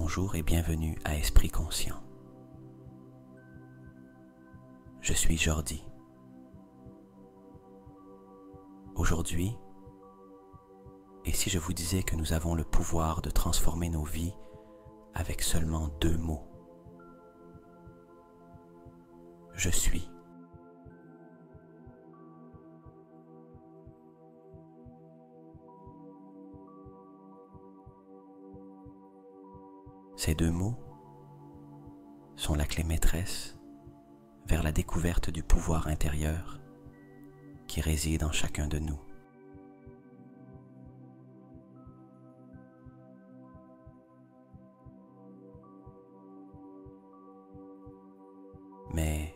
Bonjour et bienvenue à Esprit Conscient. Je suis Jordi. Aujourd'hui, et si je vous disais que nous avons le pouvoir de transformer nos vies avec seulement 2 mots? Je suis. Ces 2 mots sont la clé maîtresse vers la découverte du pouvoir intérieur qui réside en chacun de nous. Mais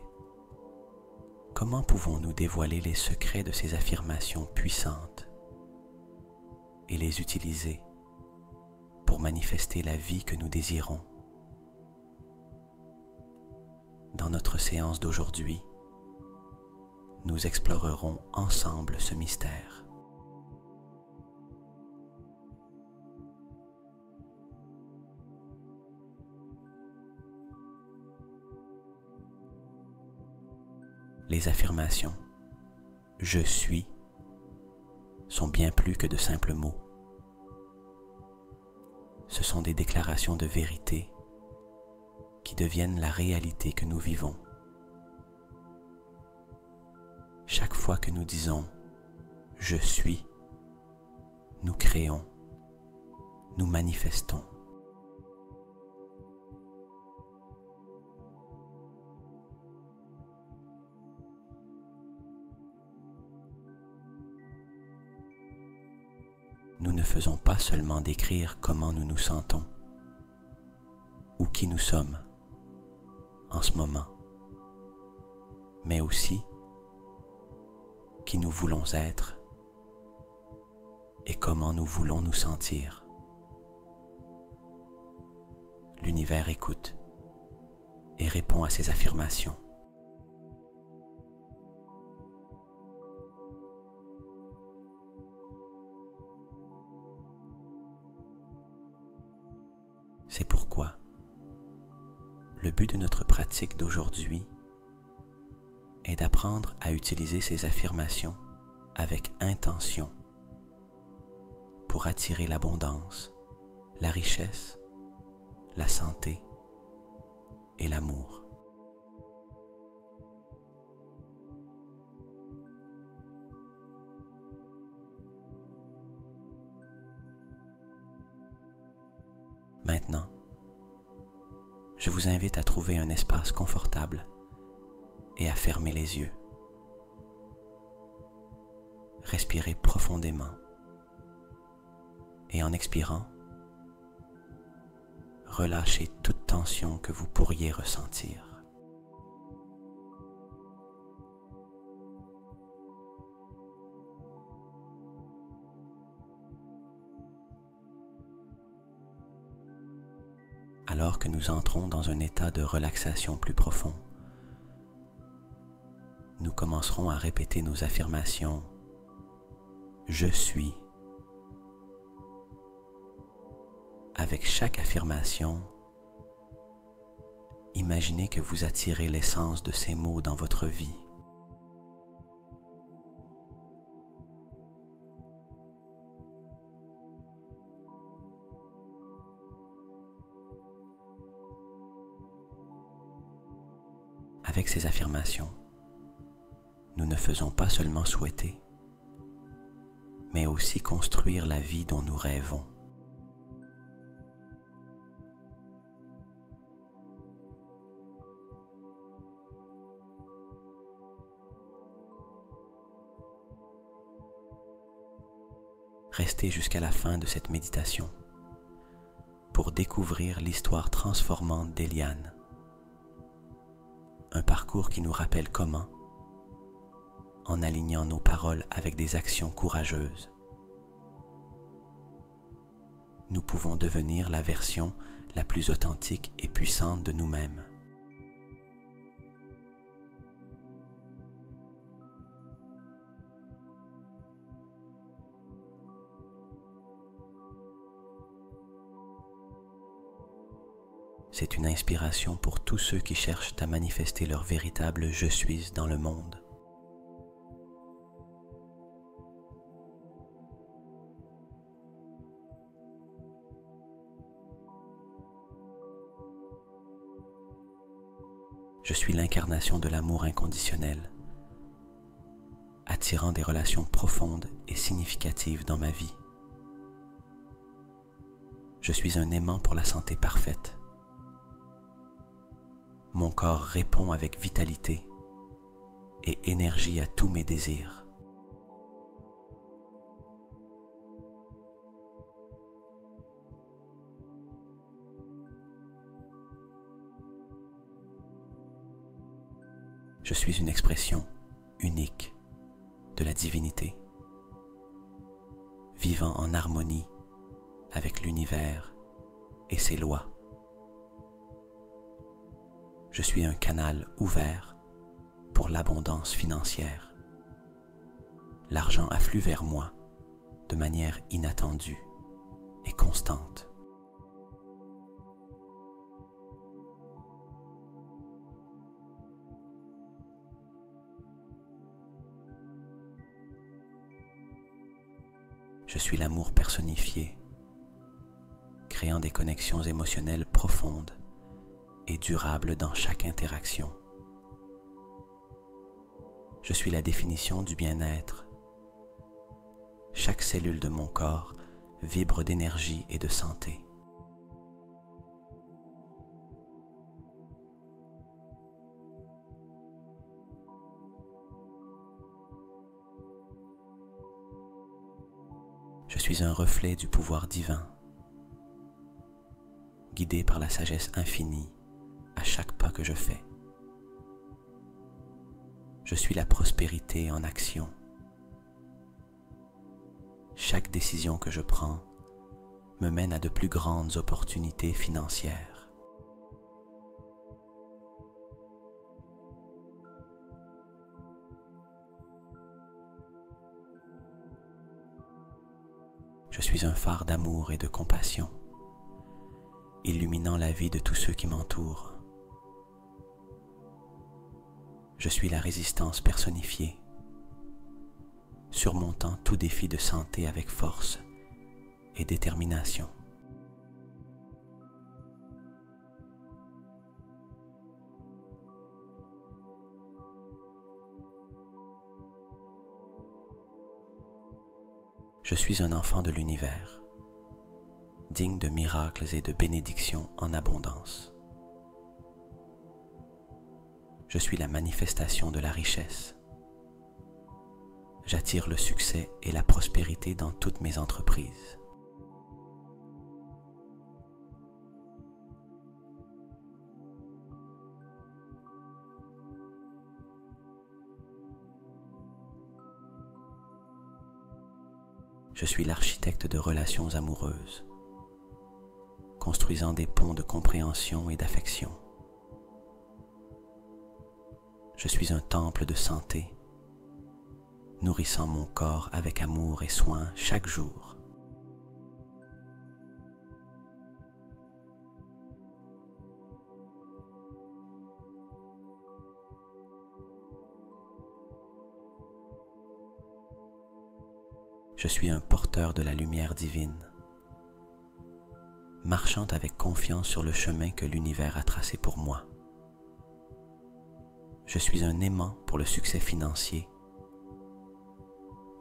comment pouvons-nous dévoiler les secrets de ces affirmations puissantes et les utiliser pour manifester la vie que nous désirons? Dans notre séance d'aujourd'hui, nous explorerons ensemble ce mystère. Les affirmations « Je suis » sont bien plus que de simples mots. Ce sont des déclarations de vérité qui deviennent la réalité que nous vivons. Chaque fois que nous disons « Je suis », nous créons, nous manifestons. Nous ne faisons pas seulement décrire comment nous nous sentons ou qui nous sommes en ce moment, mais aussi qui nous voulons être et comment nous voulons nous sentir. L'univers écoute et répond à ces affirmations. C'est pourquoi le but de notre pratique d'aujourd'hui est d'apprendre à utiliser ces affirmations avec intention pour attirer l'abondance, la richesse, la santé et l'amour. Maintenant, je vous invite à trouver un espace confortable et à fermer les yeux. Respirez profondément et en expirant, relâchez toute tension que vous pourriez ressentir. Alors que nous entrons dans un état de relaxation plus profond, nous commencerons à répéter nos affirmations « Je suis ». Avec chaque affirmation, imaginez que vous attirez l'essence de ces mots dans votre vie. Avec ces affirmations, nous ne faisons pas seulement souhaiter, mais aussi construire la vie dont nous rêvons. Restez jusqu'à la fin de cette méditation pour découvrir l'histoire transformante d'Eliane. Un parcours qui nous rappelle comment, en alignant nos paroles avec des actions courageuses, nous pouvons devenir la version la plus authentique et puissante de nous-mêmes. C'est une inspiration pour tous ceux qui cherchent à manifester leur véritable « je suis » dans le monde. Je suis l'incarnation de l'amour inconditionnel, attirant des relations profondes et significatives dans ma vie. Je suis un aimant pour la santé parfaite. Mon corps répond avec vitalité et énergie à tous mes désirs. Je suis une expression unique de la divinité, vivant en harmonie avec l'univers et ses lois. Je suis un canal ouvert pour l'abondance financière. L'argent afflue vers moi de manière inattendue et constante. Je suis l'amour personnifié, créant des connexions émotionnelles profondes et durables dans chaque interaction. Je suis la définition du bien-être. Chaque cellule de mon corps vibre d'énergie et de santé. Je suis un reflet du pouvoir divin, guidé par la sagesse infinie à chaque pas que je fais. Je suis la prospérité en action. Chaque décision que je prends me mène à de plus grandes opportunités financières. Je suis un phare d'amour et de compassion, illuminant la vie de tous ceux qui m'entourent. Je suis la résistance personnifiée, surmontant tout défi de santé avec force et détermination. Je suis un enfant de l'univers, digne de miracles et de bénédictions en abondance. Je suis la manifestation de la richesse. J'attire le succès et la prospérité dans toutes mes entreprises. Je suis l'architecte de relations amoureuses, construisant des ponts de compréhension et d'affection. Je suis un temple de santé, nourrissant mon corps avec amour et soin chaque jour. Je suis un porteur de la lumière divine, marchant avec confiance sur le chemin que l'univers a tracé pour moi. Je suis un aimant pour le succès financier.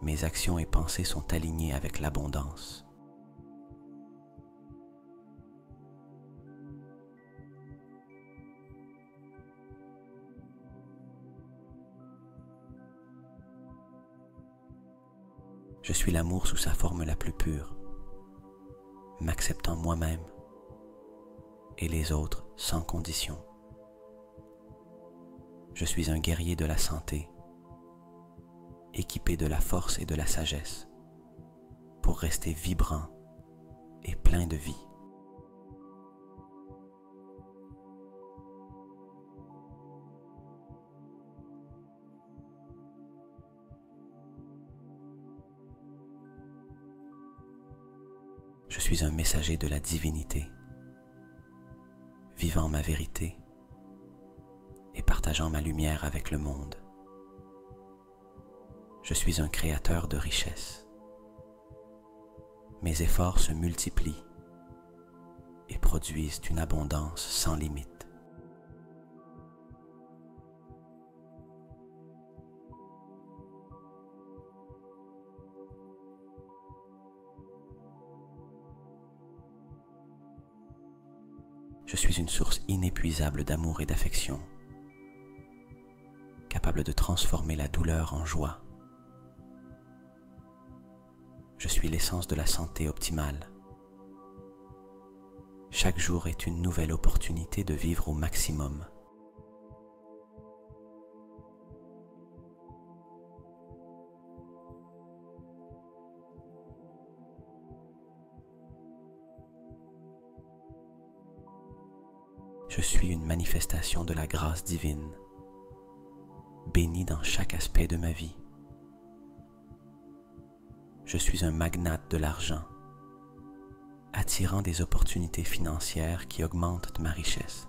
Mes actions et pensées sont alignées avec l'abondance. Je suis l'amour sous sa forme la plus pure, m'acceptant moi-même et les autres sans condition. Je suis un guerrier de la santé, équipé de la force et de la sagesse, pour rester vibrant et plein de vie. Je suis un messager de la divinité, vivant ma vérité et partageant ma lumière avec le monde. Je suis un créateur de richesse. Mes efforts se multiplient et produisent une abondance sans limite. Je suis une source inépuisable d'amour et d'affection, capable de transformer la douleur en joie. Je suis l'essence de la santé optimale. Chaque jour est une nouvelle opportunité de vivre au maximum. Je suis une manifestation de la grâce divine, bénie dans chaque aspect de ma vie. Je suis un magnate de l'argent, attirant des opportunités financières qui augmentent ma richesse.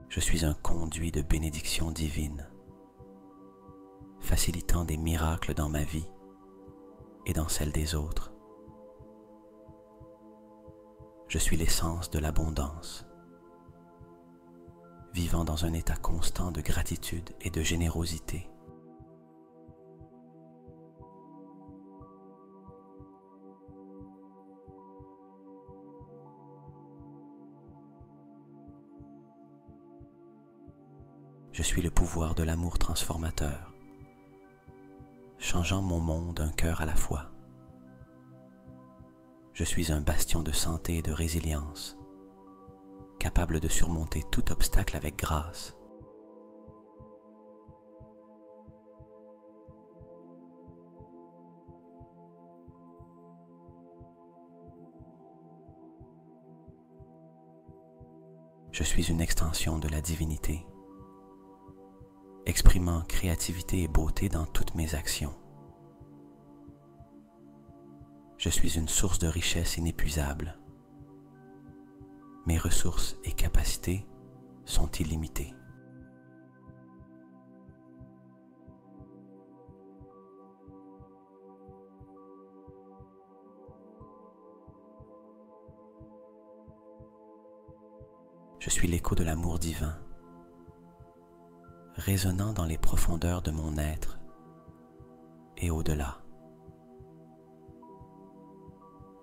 Je suis un conduit de bénédiction divine, facilitant des miracles dans ma vie et dans celle des autres. Je suis l'essence de l'abondance, vivant dans un état constant de gratitude et de générosité. Je suis le pouvoir de l'amour transformateur, changeant mon monde d'un cœur à la fois. Je suis un bastion de santé et de résilience, capable de surmonter tout obstacle avec grâce. Je suis une extension de la divinité, exprimant créativité et beauté dans toutes mes actions. Je suis une source de richesse inépuisable. Mes ressources et capacités sont illimitées. Je suis l'écho de l'amour divin, résonnant dans les profondeurs de mon être et au-delà.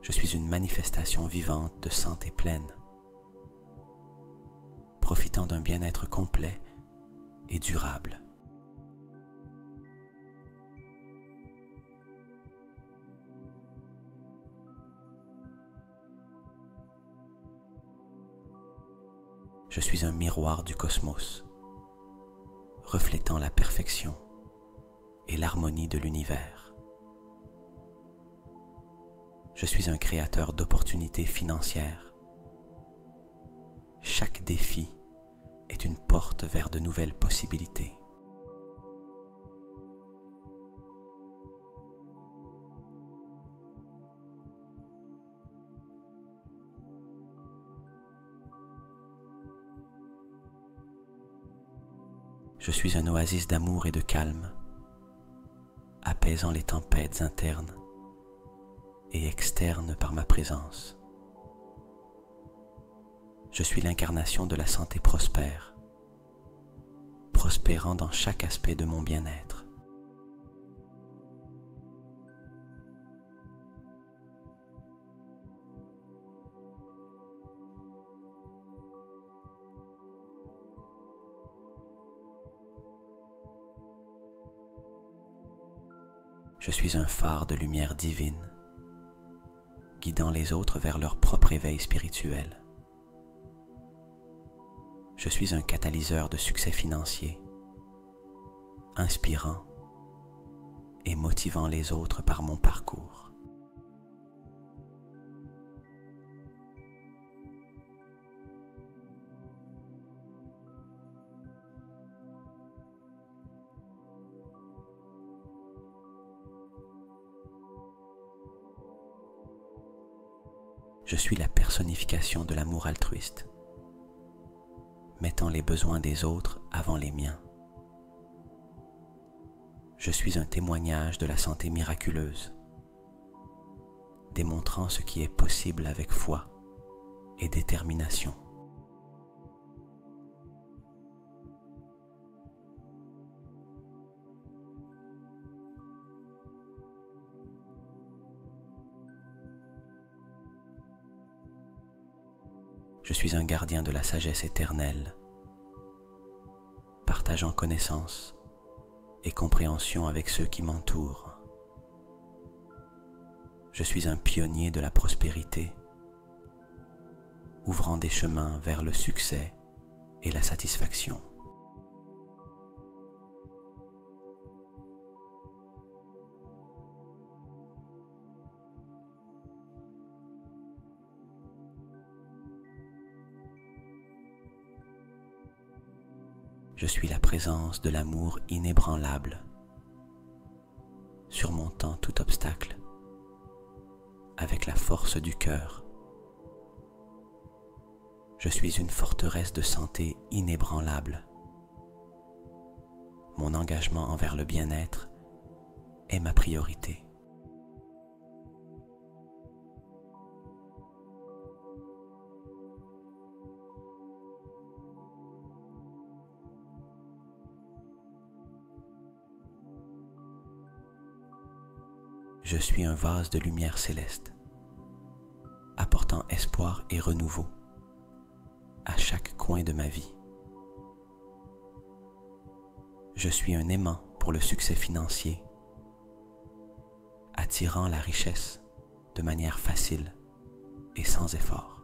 Je suis une manifestation vivante de santé pleine, profitant d'un bien-être complet et durable. Je suis un miroir du cosmos, reflétant la perfection et l'harmonie de l'univers. Je suis un créateur d'opportunités financières. Chaque défi est une porte vers de nouvelles possibilités. Je suis un oasis d'amour et de calme, apaisant les tempêtes internes et externes par ma présence. Je suis l'incarnation de la santé prospère, prospérant dans chaque aspect de mon bien-être. Je suis un phare de lumière divine, guidant les autres vers leur propre éveil spirituel. Je suis un catalyseur de succès financier, inspirant et motivant les autres par mon parcours. Je suis la personnification de l'amour altruiste, mettant les besoins des autres avant les miens. Je suis un témoignage de la santé miraculeuse, démontrant ce qui est possible avec foi et détermination. Je suis un gardien de la sagesse éternelle, partageant connaissance et compréhension avec ceux qui m'entourent. Je suis un pionnier de la prospérité, ouvrant des chemins vers le succès et la satisfaction. Je suis la présence de l'amour inébranlable, surmontant tout obstacle avec la force du cœur. Je suis une forteresse de santé inébranlable. Mon engagement envers le bien-être est ma priorité. Je suis un vase de lumière céleste, apportant espoir et renouveau à chaque coin de ma vie. Je suis un aimant pour le succès financier, attirant la richesse de manière facile et sans effort.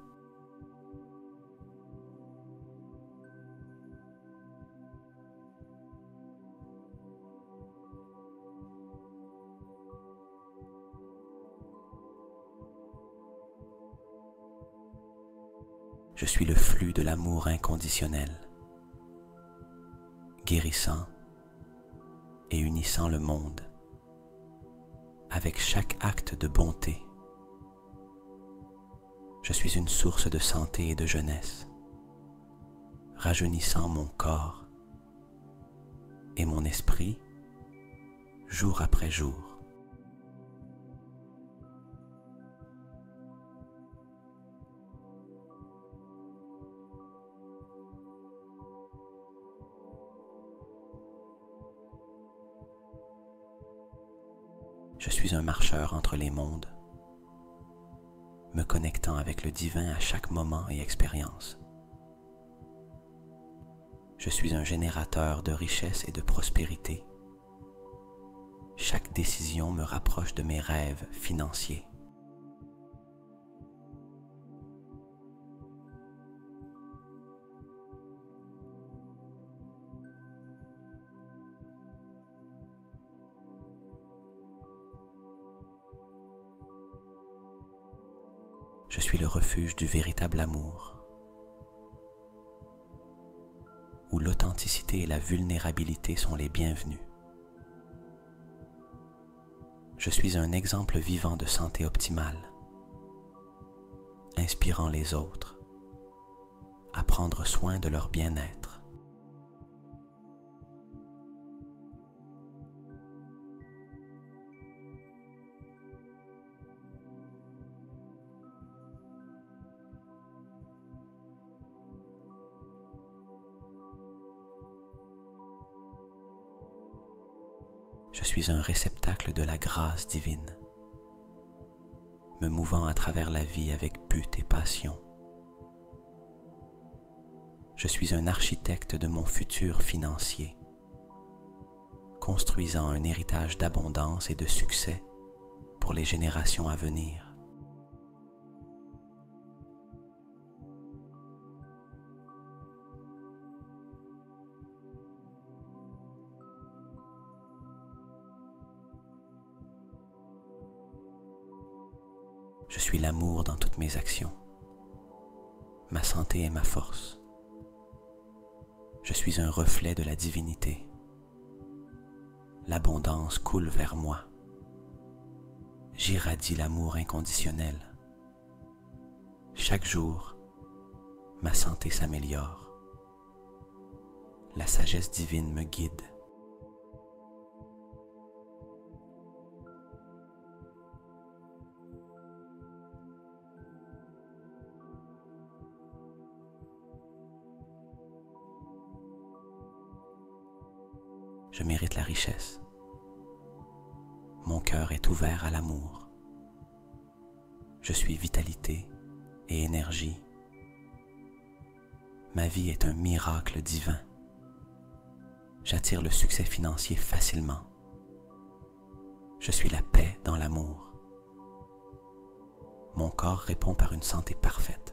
Je suis le flux de l'amour inconditionnel, guérissant et unissant le monde avec chaque acte de bonté. Je suis une source de santé et de jeunesse, rajeunissant mon corps et mon esprit jour après jour. Je suis un marcheur entre les mondes, me connectant avec le divin à chaque moment et expérience. Je suis un générateur de richesse et de prospérité. Chaque décision me rapproche de mes rêves financiers. Je suis le refuge du véritable amour, où l'authenticité et la vulnérabilité sont les bienvenues. Je suis un exemple vivant de santé optimale, inspirant les autres à prendre soin de leur bien-être. Je suis un réceptacle de la grâce divine, me mouvant à travers la vie avec but et passion. Je suis un architecte de mon futur financier, construisant un héritage d'abondance et de succès pour les générations à venir. Je suis l'amour dans toutes mes actions. Ma santé est ma force. Je suis un reflet de la divinité. L'abondance coule vers moi. J'irradie l'amour inconditionnel. Chaque jour, ma santé s'améliore. La sagesse divine me guide. Je mérite la richesse. Mon cœur est ouvert à l'amour. Je suis vitalité et énergie. Ma vie est un miracle divin. J'attire le succès financier facilement. Je suis la paix dans l'amour. Mon corps répond par une santé parfaite.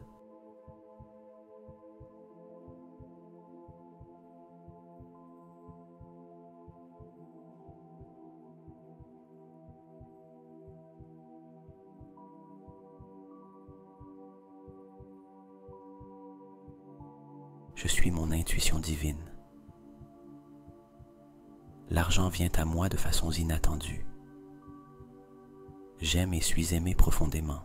Je suis mon intuition divine. L'argent vient à moi de façons inattendues. J'aime et suis aimé profondément.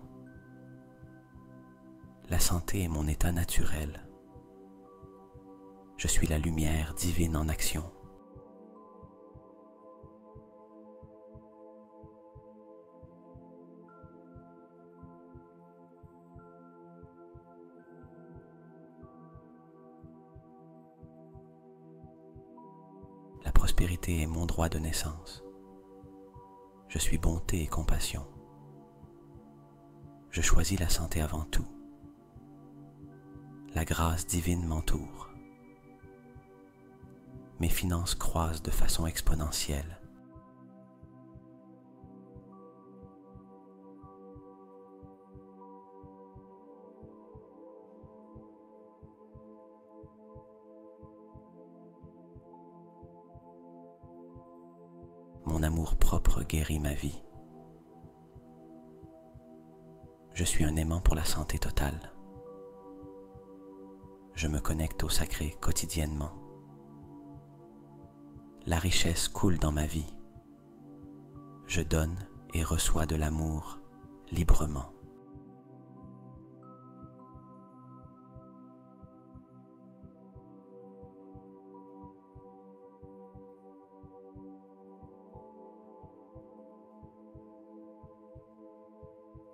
La santé est mon état naturel. Je suis la lumière divine en action. La prospérité est mon droit de naissance. Je suis bonté et compassion. Je choisis la santé avant tout. La grâce divine m'entoure. Mes finances croissent de façon exponentielle. Mon amour-propre guérit ma vie. Je suis un aimant pour la santé totale. Je me connecte au sacré quotidiennement. La richesse coule dans ma vie. Je donne et reçois de l'amour librement.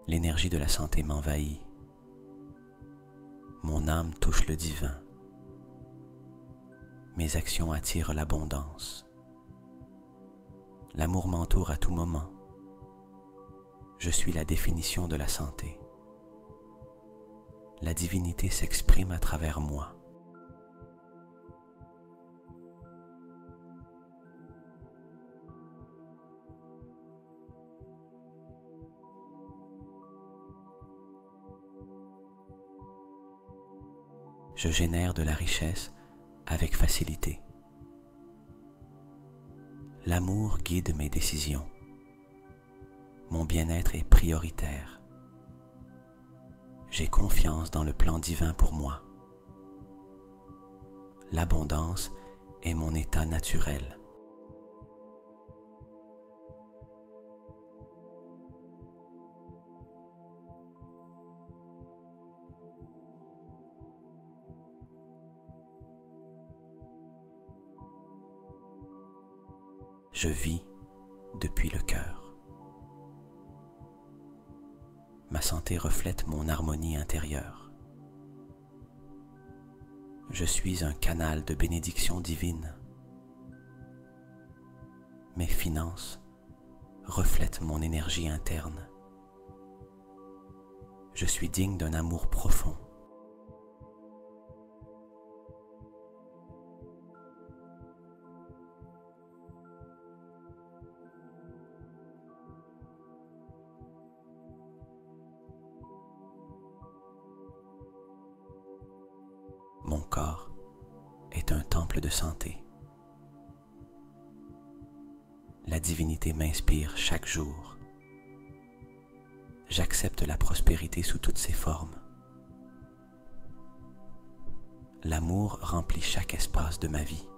L'énergie de la santé m'envahit. Mon âme touche le divin. Mes actions attirent l'abondance. L'amour m'entoure à tout moment. Je suis la définition de la santé. La divinité s'exprime à travers moi. Je génère de la richesse avec facilité. L'amour guide mes décisions. Mon bien-être est prioritaire. J'ai confiance dans le plan divin pour moi. L'abondance est mon état naturel. Je vis depuis le cœur. Ma santé reflète mon harmonie intérieure. Je suis un canal de bénédiction divine. Mes finances reflètent mon énergie interne. Je suis digne d'un amour profond. Mon corps est un temple de santé. La divinité m'inspire chaque jour. J'accepte la prospérité sous toutes ses formes. L'amour remplit chaque espace de ma vie.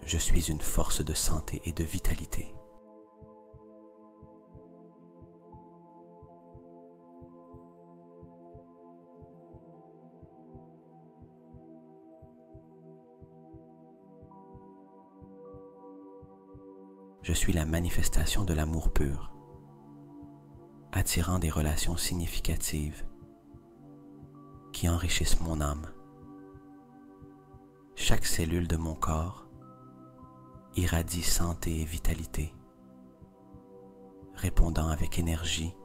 Je suis une force de santé et de vitalité. Je suis la manifestation de l'amour pur, attirant des relations significatives qui enrichissent mon âme. Chaque cellule de mon corps irradie santé et vitalité, répondant avec énergie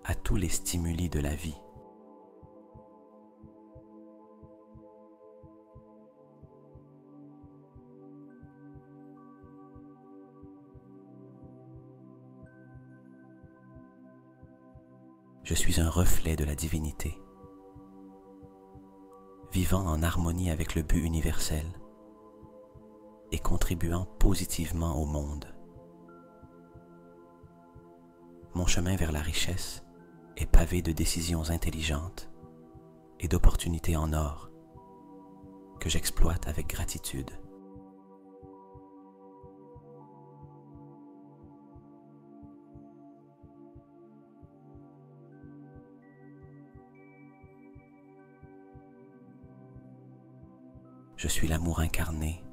à tous les stimuli de la vie. Je suis un reflet de la divinité, vivant en harmonie avec le but universel et contribuant positivement au monde. Mon chemin vers la richesse est pavé de décisions intelligentes et d'opportunités en or que j'exploite avec gratitude. Je suis l'amour incarné,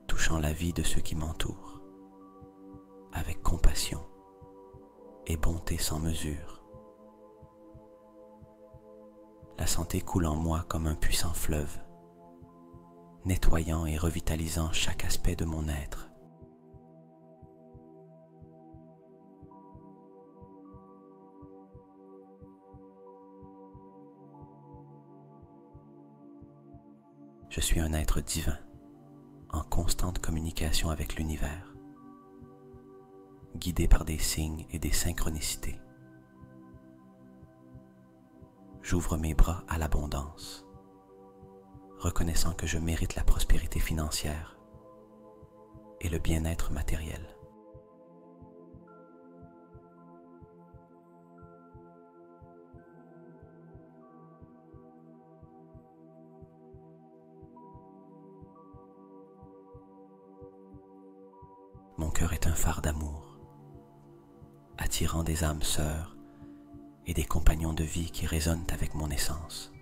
touchant la vie de ceux qui m'entourent, avec compassion et bonté sans mesure. La santé coule en moi comme un puissant fleuve, nettoyant et revitalisant chaque aspect de mon être. Je suis un être divin, en constante communication avec l'univers, guidé par des signes et des synchronicités. J'ouvre mes bras à l'abondance, reconnaissant que je mérite la prospérité financière et le bien-être matériel. Mon cœur est un phare d'amour, attirant des âmes sœurs et des compagnons de vie qui résonnent avec mon essence.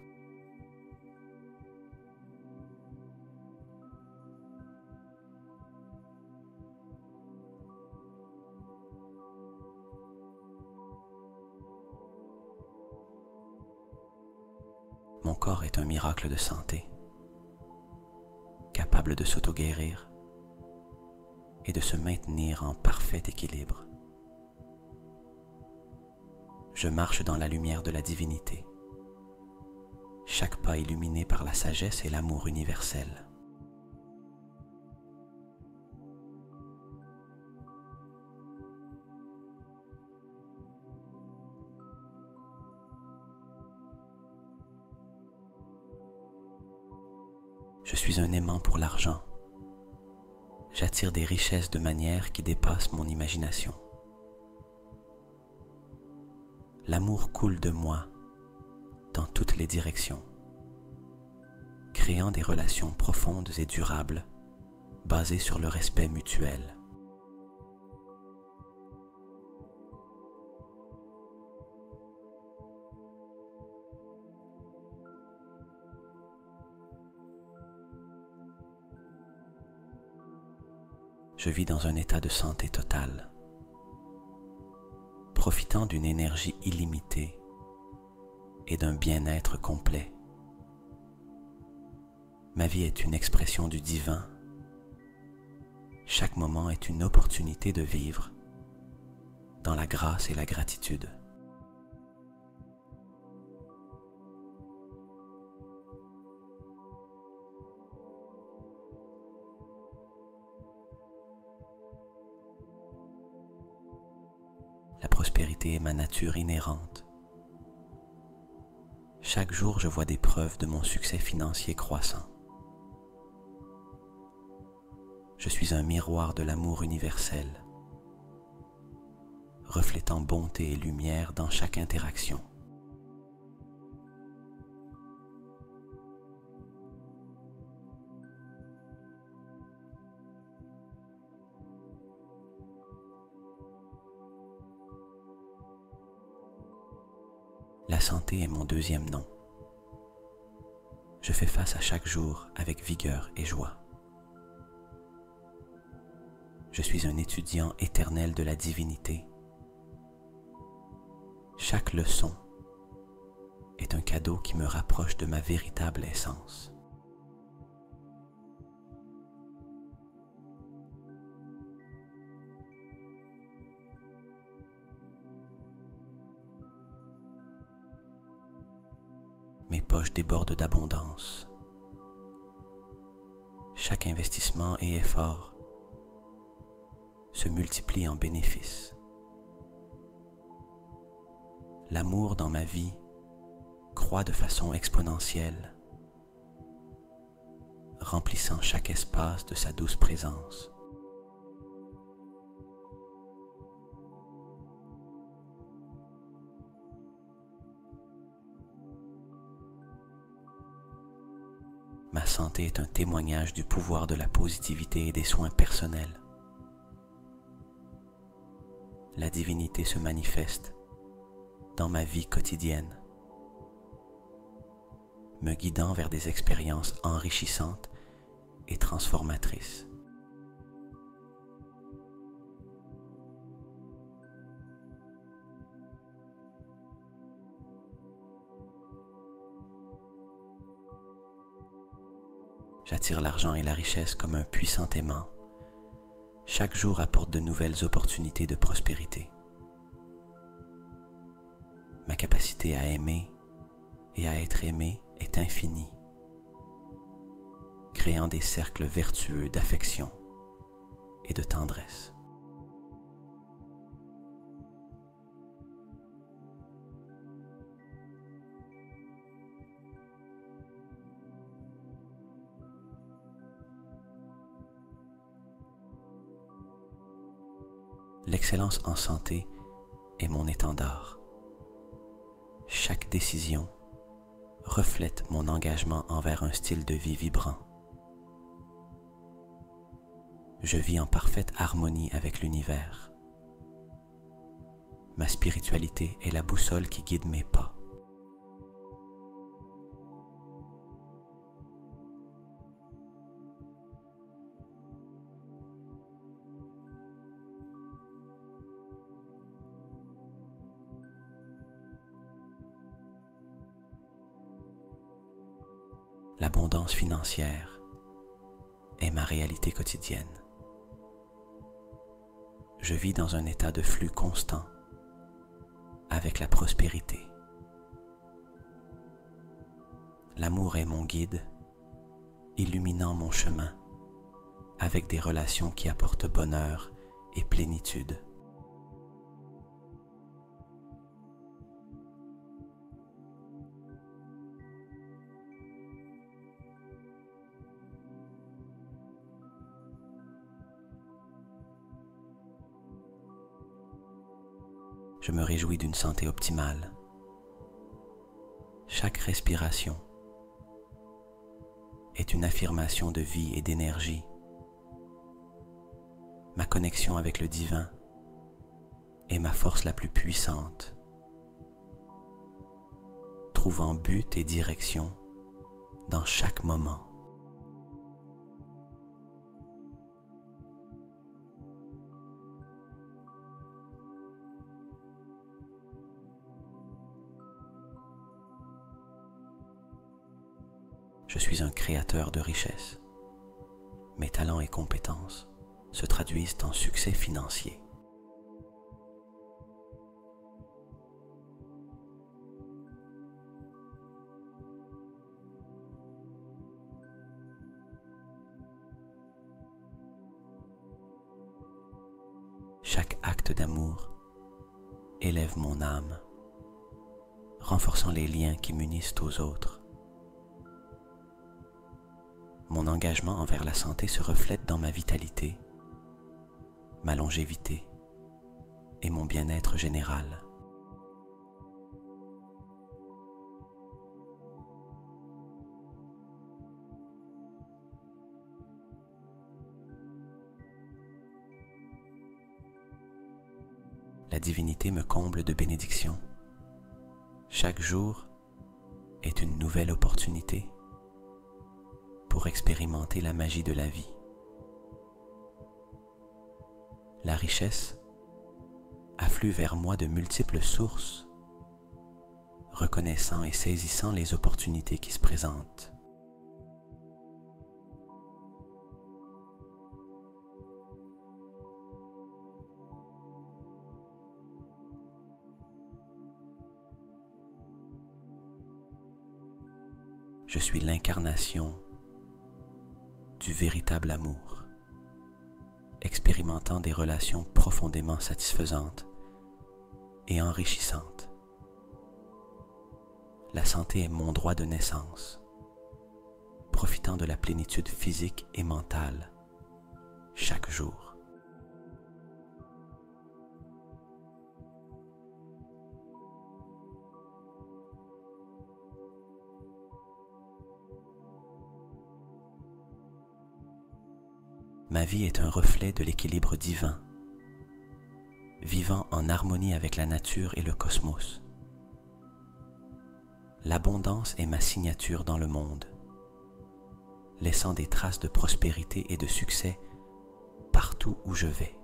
Mon corps est un miracle de santé, capable de s'auto-guérir et de se maintenir en parfait équilibre. Je marche dans la lumière de la divinité, chaque pas illuminé par la sagesse et l'amour universel. Je suis un aimant pour l'argent. J'attire des richesses de manière qui dépassent mon imagination. L'amour coule de moi dans toutes les directions, créant des relations profondes et durables basées sur le respect mutuel. Je vis dans un état de santé totale, profitant d'une énergie illimitée et d'un bien-être complet. Ma vie est une expression du divin. Chaque moment est une opportunité de vivre dans la grâce et la gratitude. La prospérité est ma nature inhérente. Chaque jour, je vois des preuves de mon succès financier croissant. Je suis un miroir de l'amour universel, reflétant bonté et lumière dans chaque interaction. La santé est mon deuxième nom. Je fais face à chaque jour avec vigueur et joie. Je suis un étudiant éternel de la divinité. Chaque leçon est un cadeau qui me rapproche de ma véritable essence. Mes poches débordent d'abondance. Chaque investissement et effort se multiplie en bénéfices. L'amour dans ma vie croît de façon exponentielle, remplissant chaque espace de sa douce présence. Ma santé est un témoignage du pouvoir de la positivité et des soins personnels. La divinité se manifeste dans ma vie quotidienne, me guidant vers des expériences enrichissantes et transformatrices. J'attire l'argent et la richesse comme un puissant aimant. Chaque jour apporte de nouvelles opportunités de prospérité. Ma capacité à aimer et à être aimé est infinie, créant des cercles vertueux d'affection et de tendresse. L'excellence en santé est mon étendard. Chaque décision reflète mon engagement envers un style de vie vibrant. Je vis en parfaite harmonie avec l'univers. Ma spiritualité est la boussole qui guide mes pas. L'abondance financière est ma réalité quotidienne. Je vis dans un état de flux constant avec la prospérité. L'amour est mon guide, illuminant mon chemin avec des relations qui apportent bonheur et plénitude. Je me réjouis d'une santé optimale. Chaque respiration est une affirmation de vie et d'énergie. Ma connexion avec le divin est ma force la plus puissante, trouvant but et direction dans chaque moment. Je suis un créateur de richesse. Mes talents et compétences se traduisent en succès financier. Chaque acte d'amour élève mon âme, renforçant les liens qui m'unissent aux autres. Mon engagement envers la santé se reflète dans ma vitalité, ma longévité et mon bien-être général. La divinité me comble de bénédictions. Chaque jour est une nouvelle opportunité pour expérimenter la magie de la vie. La richesse afflue vers moi de multiples sources, reconnaissant et saisissant les opportunités qui se présentent. Je suis l'incarnation du véritable amour, expérimentant des relations profondément satisfaisantes et enrichissantes. La santé est mon droit de naissance, profitant de la plénitude physique et mentale chaque jour. Ma vie est un reflet de l'équilibre divin, vivant en harmonie avec la nature et le cosmos. L'abondance est ma signature dans le monde, laissant des traces de prospérité et de succès partout où je vais.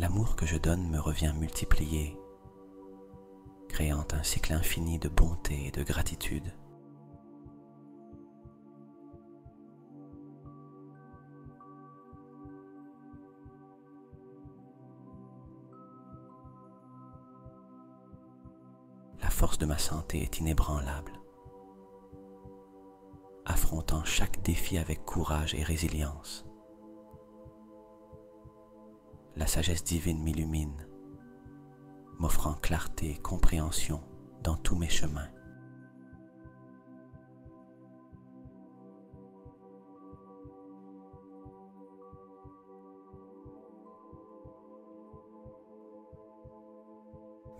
L'amour que je donne me revient multiplié, créant un cycle infini de bonté et de gratitude. La force de ma santé est inébranlable, affrontant chaque défi avec courage et résilience. La sagesse divine m'illumine, m'offrant clarté et compréhension dans tous mes chemins.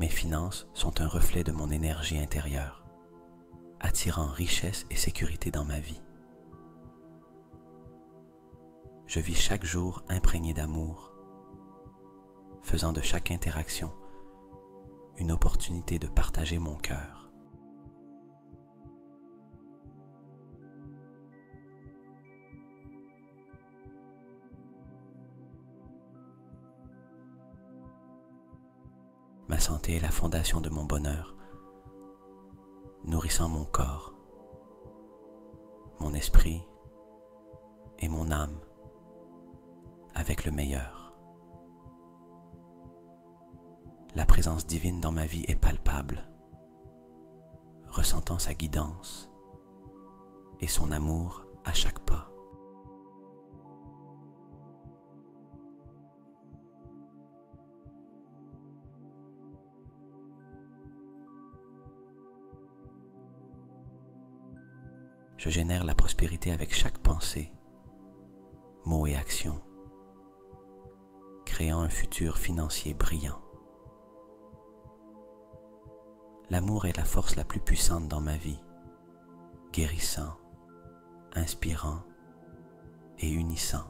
Mes finances sont un reflet de mon énergie intérieure, attirant richesse et sécurité dans ma vie. Je vis chaque jour imprégné d'amour, faisant de chaque interaction une opportunité de partager mon cœur. Ma santé est la fondation de mon bonheur, nourrissant mon corps, mon esprit et mon âme avec le meilleur. La présence divine dans ma vie est palpable, ressentant sa guidance et son amour à chaque pas. Je génère la prospérité avec chaque pensée, mot et action, créant un futur financier brillant. L'amour est la force la plus puissante dans ma vie, guérissant, inspirant et unissant.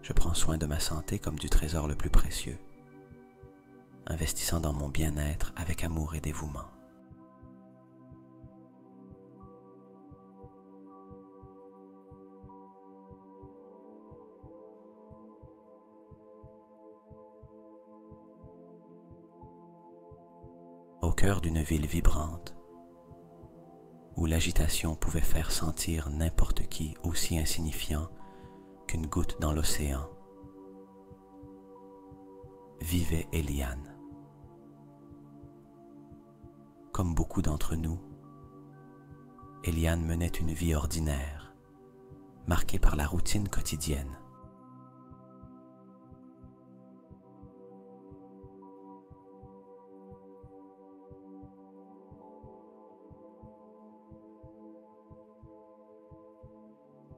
Je prends soin de ma santé comme du trésor le plus précieux, investissant dans mon bien-être avec amour et dévouement. Au cœur d'une ville vibrante, où l'agitation pouvait faire sentir n'importe qui aussi insignifiant qu'une goutte dans l'océan, vivait Eliane. Comme beaucoup d'entre nous, Eliane menait une vie ordinaire, marquée par la routine quotidienne.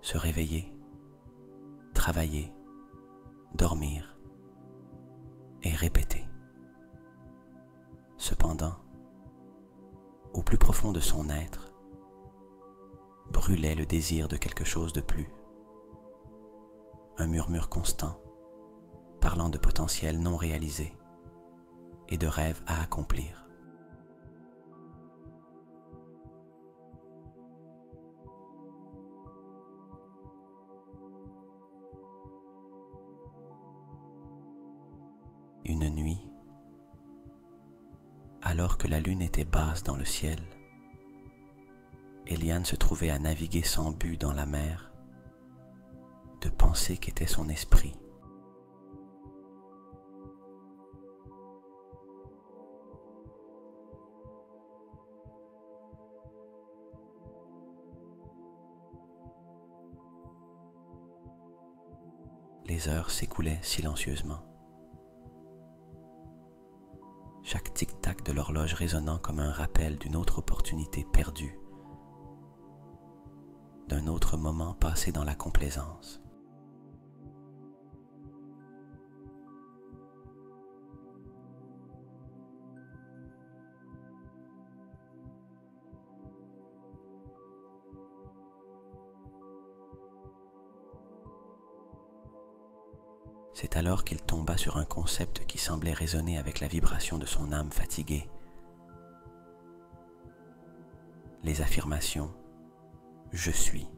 Se réveiller, travailler, dormir et répéter. Cependant, au plus profond de son être, brûlait le désir de quelque chose de plus. Un murmure constant, parlant de potentiel non réalisé et de rêves à accomplir. Une nuit, alors que la lune était basse dans le ciel, Eliane se trouvait à naviguer sans but dans la mer de pensées qu'était son esprit. Les heures s'écoulaient silencieusement. Chaque tic-tac de l'horloge résonnant comme un rappel d'une autre opportunité perdue, d'un autre moment passé dans la complaisance. C'est alors qu'il tomba sur un concept qui semblait résonner avec la vibration de son âme fatiguée. Les affirmations « Je suis ».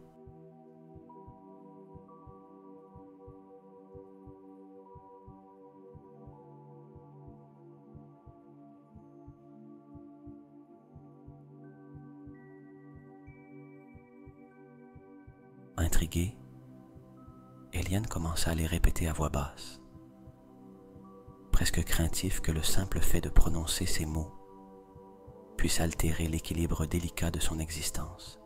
Intriguée, Eliane commença à les répéter à voix basse, presque craintif que le simple fait de prononcer ces mots puisse altérer l'équilibre délicat de son existence.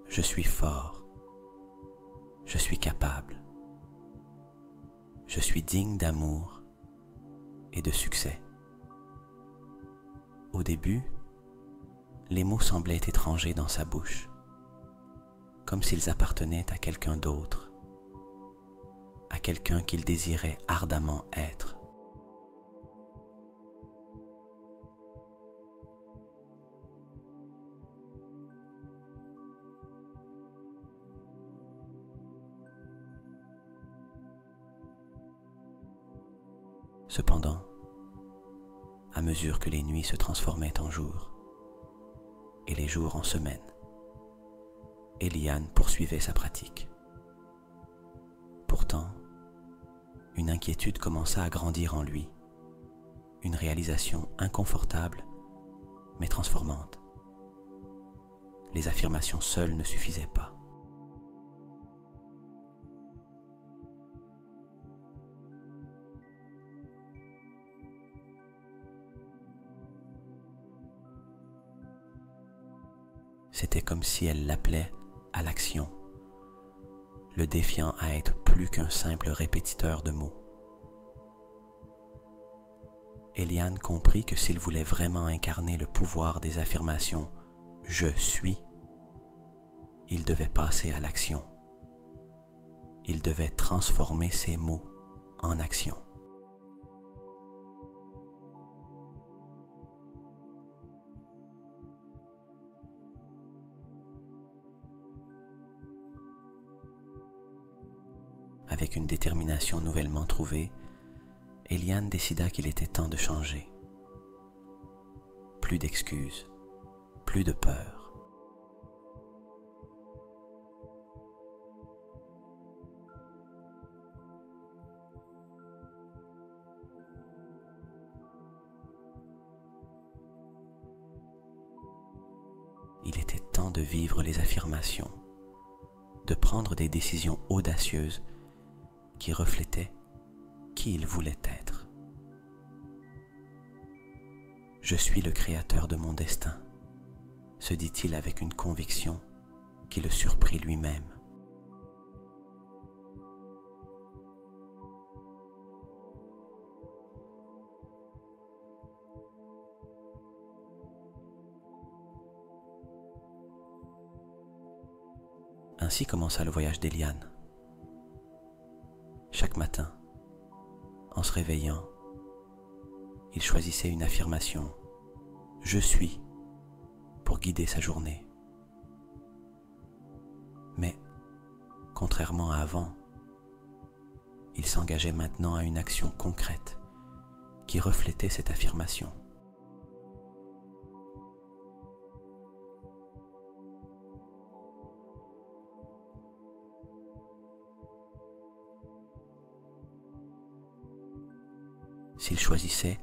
Je suis fort, je suis capable, je suis digne d'amour et de succès. Au début, les mots semblaient étrangers dans sa bouche, comme s'ils appartenaient à quelqu'un d'autre, à quelqu'un qu'il désirait ardemment être. Cependant, à mesure que les nuits se transformaient en jours et les jours en semaines, Eliane poursuivait sa pratique. Pourtant, une inquiétude commença à grandir en lui, une réalisation inconfortable mais transformante. Les affirmations seules ne suffisaient pas. C'était comme si elle l'appelait à l'action, le défiant à être plus qu'un simple répétiteur de mots. Eliane comprit que s'il voulait vraiment incarner le pouvoir des affirmations « Je suis », il devait passer à l'action. Il devait transformer ces mots en action. Avec une détermination nouvellement trouvée, Eliane décida qu'il était temps de changer. Plus d'excuses, plus de peur. Il était temps de vivre les affirmations, de prendre des décisions audacieuses qui reflétaient qui il voulait être. Je suis le créateur de mon destin, se dit-il avec une conviction qui le surprit lui-même. Ainsi commença le voyage d'Eliane. Chaque matin, en se réveillant, il choisissait une affirmation « Je suis » pour guider sa journée. Mais, contrairement à avant, il s'engageait maintenant à une action concrète qui reflétait cette affirmation. S'il choisissait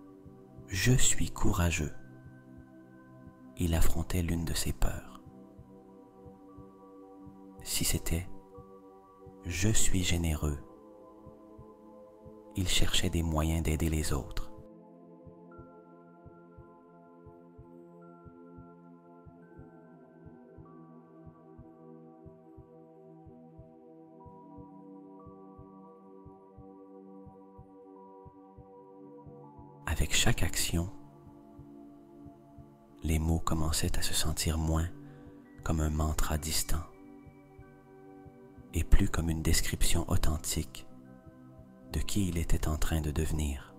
« Je suis courageux », il affrontait l'une de ses peurs. Si c'était « Je suis généreux », il cherchait des moyens d'aider les autres. Avec chaque action, les mots commençaient à se sentir moins comme un mantra distant et plus comme une description authentique de qui il était en train de devenir.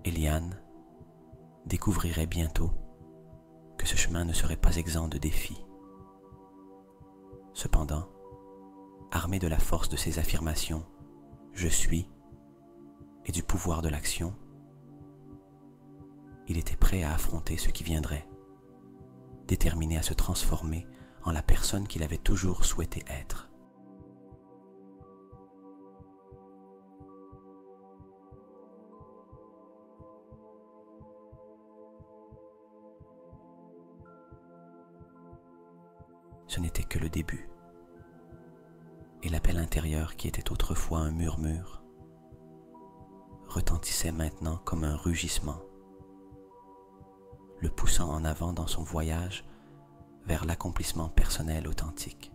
Eliane découvrirait bientôt que ce chemin ne serait pas exempt de défis. Cependant, armé de la force de ses affirmations « Je suis » et du pouvoir de l'action, il était prêt à affronter ce qui viendrait, déterminé à se transformer en la personne qu'il avait toujours souhaité être. Ce n'était que le début, et l'appel intérieur qui était autrefois un murmure retentissait maintenant comme un rugissement, le poussant en avant dans son voyage vers l'accomplissement personnel authentique.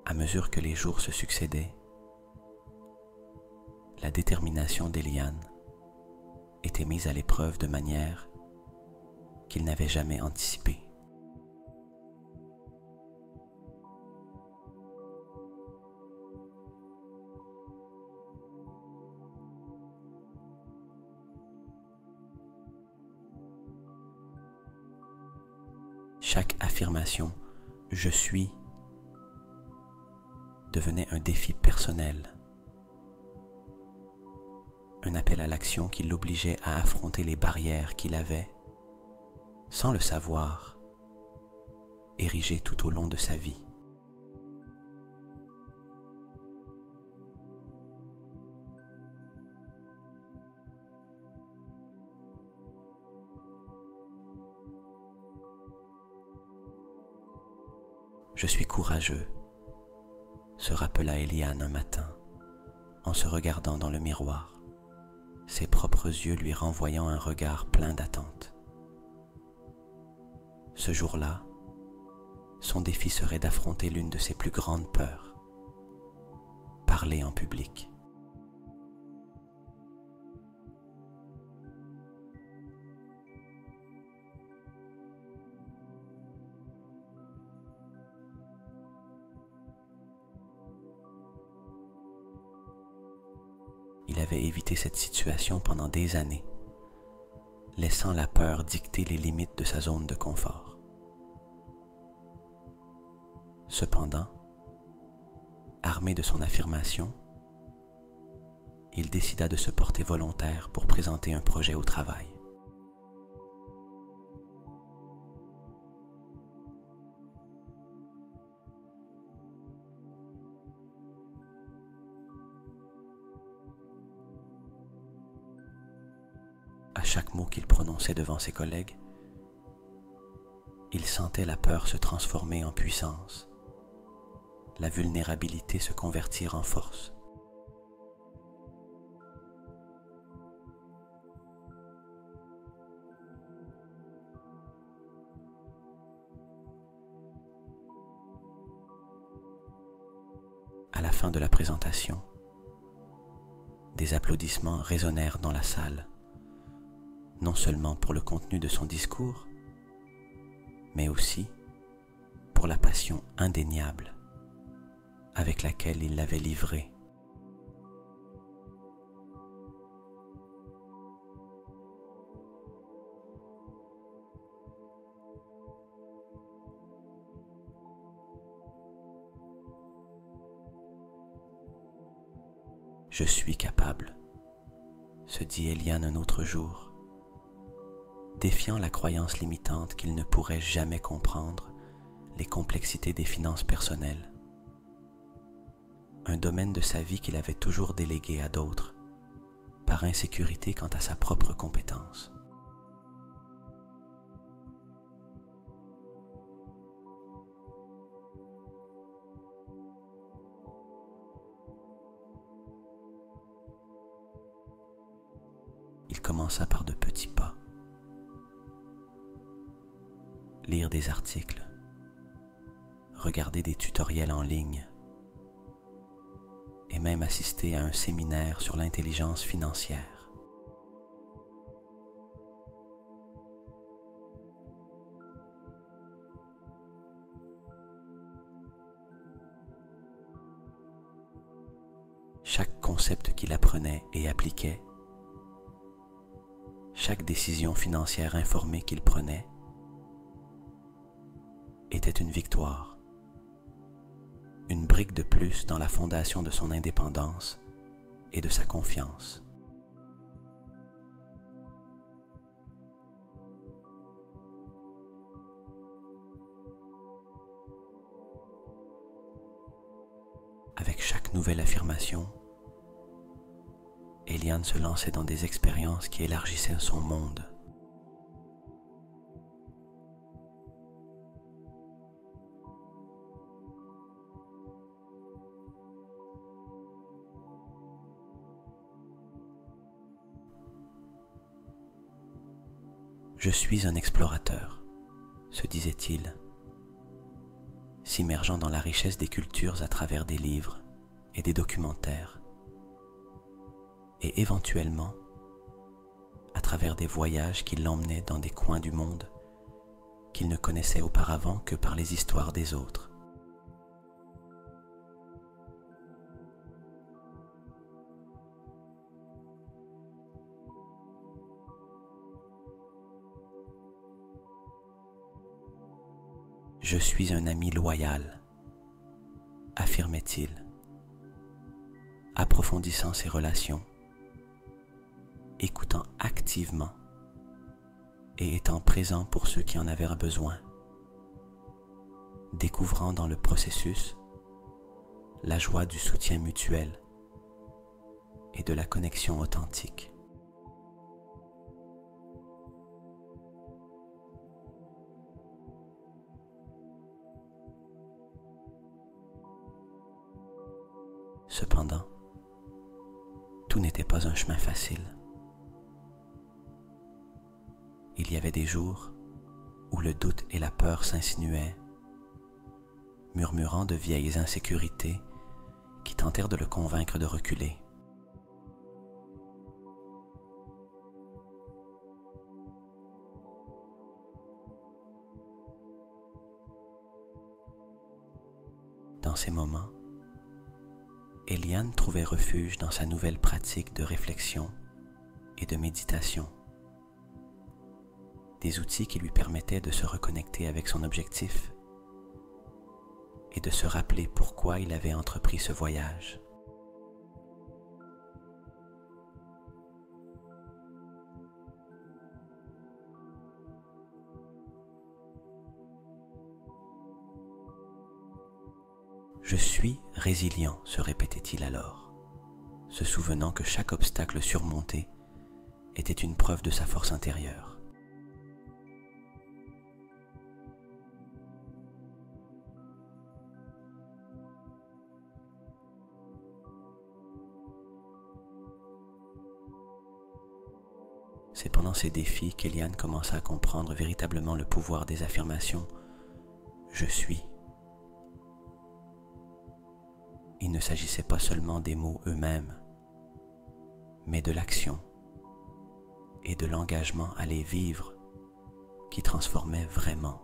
À mesure que les jours se succédaient, la détermination d'Eliane était mise à l'épreuve de manière qu'il n'avait jamais anticipée. Chaque affirmation « Je suis » devenait un défi personnel, un appel à l'action qui l'obligeait à affronter les barrières qu'il avait, sans le savoir, érigées tout au long de sa vie. Je suis courageux, se rappela Eliane un matin, en se regardant dans le miroir, ses propres yeux lui renvoyant un regard plein d'attente. Ce jour-là, son défi serait d'affronter l'une de ses plus grandes peurs, parler en public. Il avait évité cette situation pendant des années, laissant la peur dicter les limites de sa zone de confort. Cependant, armé de son affirmation, il décida de se porter volontaire pour présenter un projet au travail. À chaque mot qu'il prononçait devant ses collègues, il sentait la peur se transformer en puissance, la vulnérabilité se convertir en force. À la fin de la présentation, des applaudissements résonnèrent dans la salle, non seulement pour le contenu de son discours, mais aussi pour la passion indéniable avec laquelle il l'avait livré. Je suis capable, se dit Eliane un autre jour, défiant la croyance limitante qu'il ne pourrait jamais comprendre les complexités des finances personnelles, un domaine de sa vie qu'il avait toujours délégué à d'autres, par insécurité quant à sa propre compétence. Il commença par de petits pas. Lire des articles, regarder des tutoriels en ligne et même assister à un séminaire sur l'intelligence financière. Chaque concept qu'il apprenait et appliquait, chaque décision financière informée qu'il prenait était une victoire, une brique de plus dans la fondation de son indépendance et de sa confiance. Avec chaque nouvelle affirmation, Eliane se lançait dans des expériences qui élargissaient son monde. Je suis un explorateur, se disait-il, s'immergeant dans la richesse des cultures à travers des livres et des documentaires, et éventuellement à travers des voyages qui l'emmenaient dans des coins du monde qu'il ne connaissait auparavant que par les histoires des autres. Je suis un ami loyal, affirmait-il, approfondissant ses relations, écoutant activement et étant présent pour ceux qui en avaient besoin, découvrant dans le processus la joie du soutien mutuel et de la connexion authentique. Cependant, tout n'était pas un chemin facile. Il y avait des jours où le doute et la peur s'insinuaient, murmurant de vieilles insécurités qui tentèrent de le convaincre de reculer. Dans ces moments, Eliane trouvait refuge dans sa nouvelle pratique de réflexion et de méditation, des outils qui lui permettaient de se reconnecter avec son objectif et de se rappeler pourquoi il avait entrepris ce voyage. Je suis résilient, se répétait-il alors, se souvenant que chaque obstacle surmonté était une preuve de sa force intérieure. C'est pendant ces défis qu'Eliane commença à comprendre véritablement le pouvoir des affirmations « Je suis ». Il ne s'agissait pas seulement des mots eux-mêmes, mais de l'action et de l'engagement à les vivre qui transformait vraiment.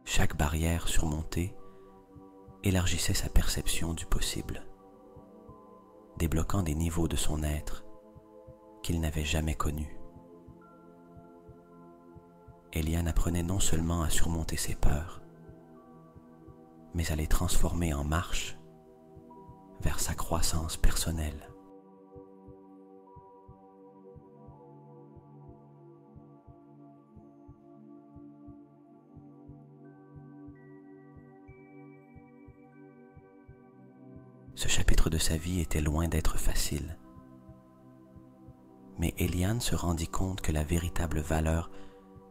Chaque barrière surmontée élargissait sa perception du possible, débloquant des niveaux de son être qu'il n'avait jamais connus. Eliane apprenait non seulement à surmonter ses peurs, mais à les transformer en marche vers sa croissance personnelle. Ce chapitre de sa vie était loin d'être facile. Mais Eliane se rendit compte que la véritable valeur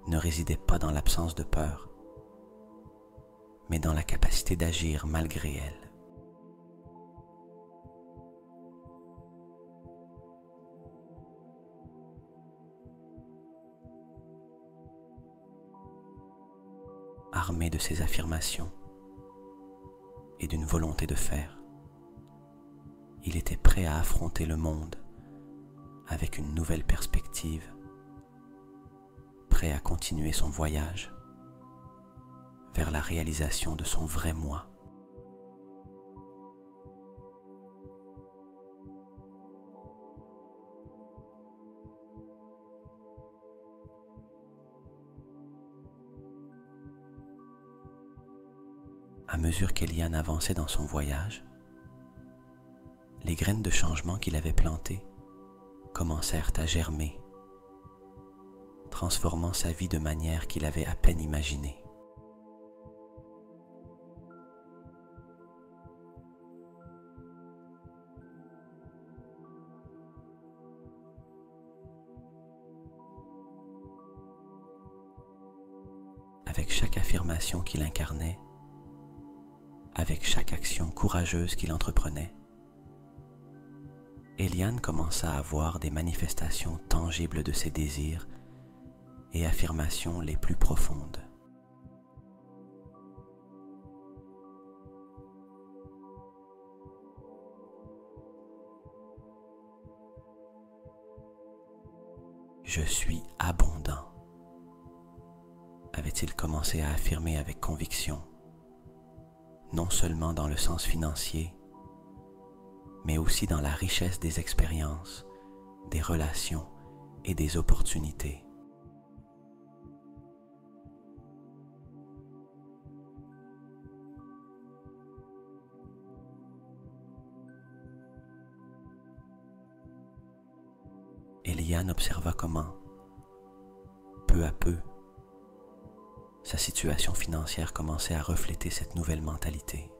ne résidait pas dans l'absence de peur, mais dans la capacité d'agir malgré elle. Armé de ces affirmations et d'une volonté de faire, il était prêt à affronter le monde avec une nouvelle perspective, prêt à continuer son voyage vers la réalisation de son vrai moi. À mesure qu'Eliane avançait dans son voyage, les graines de changement qu'il avait plantées commencèrent à germer, transformant sa vie de manière qu'il avait à peine imaginée. Avec chaque affirmation qu'il incarnait, avec chaque action courageuse qu'il entreprenait, Eliane commença à voir des manifestations tangibles de ses désirs et affirmations les plus profondes. Je suis abondant, avait-il commencé à affirmer avec conviction, non seulement dans le sens financier, mais aussi dans la richesse des expériences, des relations et des opportunités. Eliane observa comment, peu à peu, sa situation financière commençait à refléter cette nouvelle mentalité.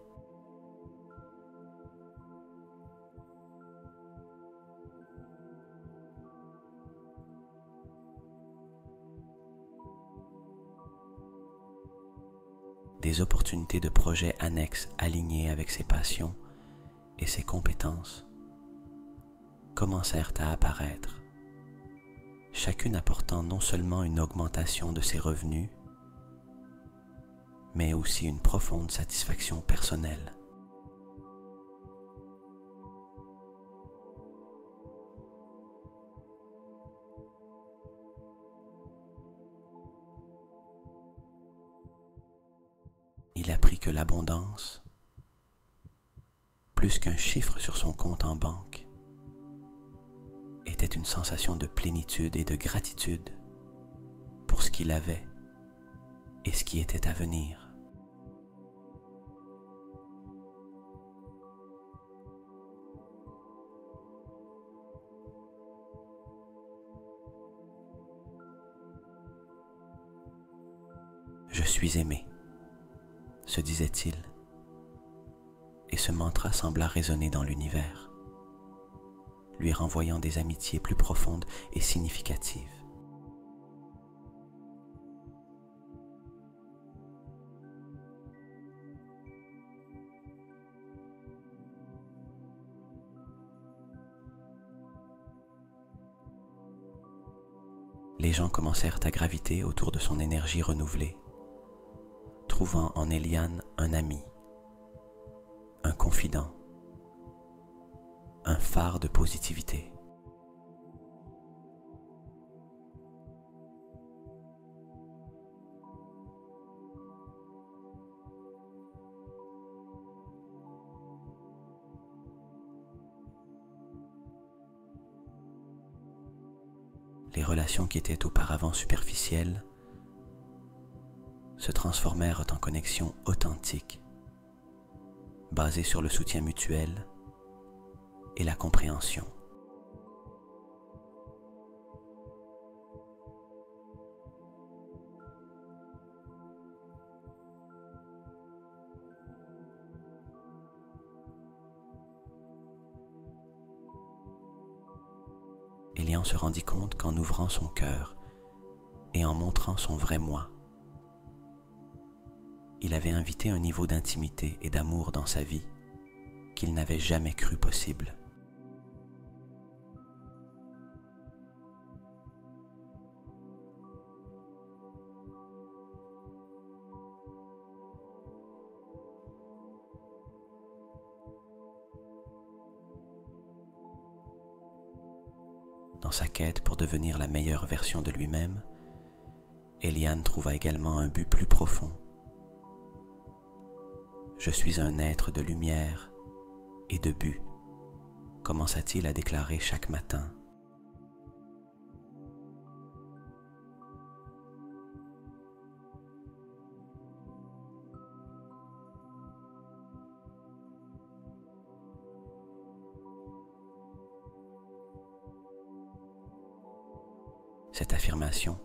Des opportunités de projets annexes alignés avec ses passions et ses compétences commencèrent à apparaître, chacune apportant non seulement une augmentation de ses revenus, mais aussi une profonde satisfaction personnelle. Il apprit que l'abondance, plus qu'un chiffre sur son compte en banque, était une sensation de plénitude et de gratitude pour ce qu'il avait et ce qui était à venir. Je suis aimé, se disait-il, et ce mantra sembla résonner dans l'univers, lui renvoyant des amitiés plus profondes et significatives. Les gens commencèrent à graviter autour de son énergie renouvelée, trouvant en Eliane un ami, un confident, un phare de positivité. Les relations qui étaient auparavant superficielles se transformèrent en connexions authentiques, basées sur le soutien mutuel et la compréhension. Eliane se rendit compte qu'en ouvrant son cœur et en montrant son vrai moi, il avait invité un niveau d'intimité et d'amour dans sa vie qu'il n'avait jamais cru possible. Dans sa quête pour devenir la meilleure version de lui-même, Eliane trouva également un but plus profond. « Je suis un être de lumière et de but », commença-t-il à déclarer chaque matin. Cette affirmation